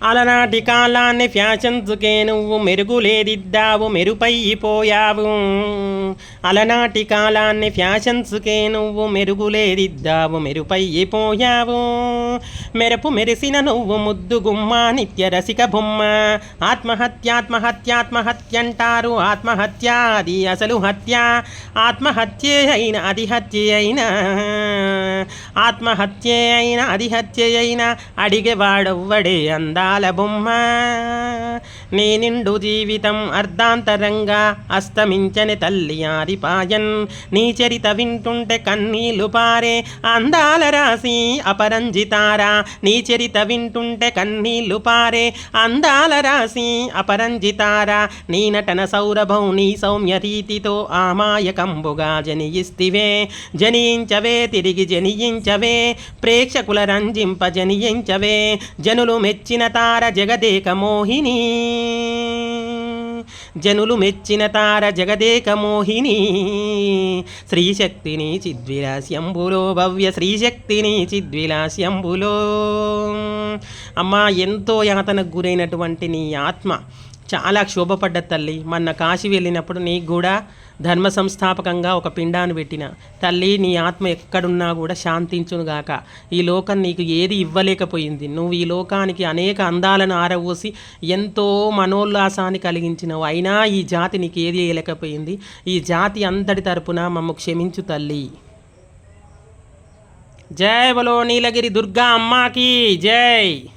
అలనాటి కాలాన్ని ఫ్యాషన్స్కే నువ్వు మెరుగులేదిద్దావు, మెరుపైపోయావు. అలనాటి కాలాన్ని ఫ్యాషన్స్కే నువ్వు మెరుగులేదిద్దావు, మెరుపైపోయావు. మెరుపు మెరిసిన నువ్వు ముద్దు గుమ్మ, నిత్య రసిక బొమ్మ. ఆత్మహత్యాత్మహత్యాత్మహత్యంటారు, ఆత్మహత్య అది అసలు హత్య. ఆత్మహత్యే అయిన అది హత్య అయినా, ఆత్మహత్యే అయిన అది హత్య అయినా అడిగేవాడవ్వడే అందాల బొమ్మ. నీ నిండు జీవితం అర్ధాంతరంగా అస్తమించని తల్లి ఆరిపాయన్. నీ చరిత వింటుంటే కన్నీళ్లు పారే అందాల రాసి అపరంజితారా. నీ చరిత వింటుంటే కన్నీళ్లు పారే అందాల రాసి అపరంజితారా. నీ నటన సౌరభం నీ సౌమ్య రీతితో ఆమాయకంబుగా జనియిస్తివే. జనించవే తిరిగి జనియించవే, ప్రేక్షకుల రంజింప జనియించవే. జనులు మెచ్చిన తార జగదేక మోహిని, జనులు మెచ్చిన తార జగదేక మోహిని. శ్రీశక్తిని చిద్విలాస్యంబులో, భవ్య శ్రీశక్తిని చిద్విలాస్యంబులో. అమ్మా, ఎంతో యాతనకు గురైనటువంటి నీ ఆత్మ చాలా క్షోభపడ్డ తల్లి. మొన్న కాశీ వెళ్ళినప్పుడు నీకు కూడా ధర్మ సంస్థాపకంగా ఒక పిండాన్ని పెట్టిన. తల్లి, నీ ఆత్మ ఎక్కడున్నా కూడా శాంతించునుగాక. ఈ లోకం నీకు ఏది ఇవ్వలేకపోయింది. నువ్వు ఈ లోకానికి అనేక అందాలను ఆరవోసి ఎంతో మనోల్లాసాన్ని కలిగించినవు. అయినా ఈ జాతి నీకు ఏది వేయలేకపోయింది. ఈ జాతి అంతటి తరపున మమ్మ క్షమించు తల్లి. జై బలో నీలగిరి దుర్గా అమ్మాకి జై.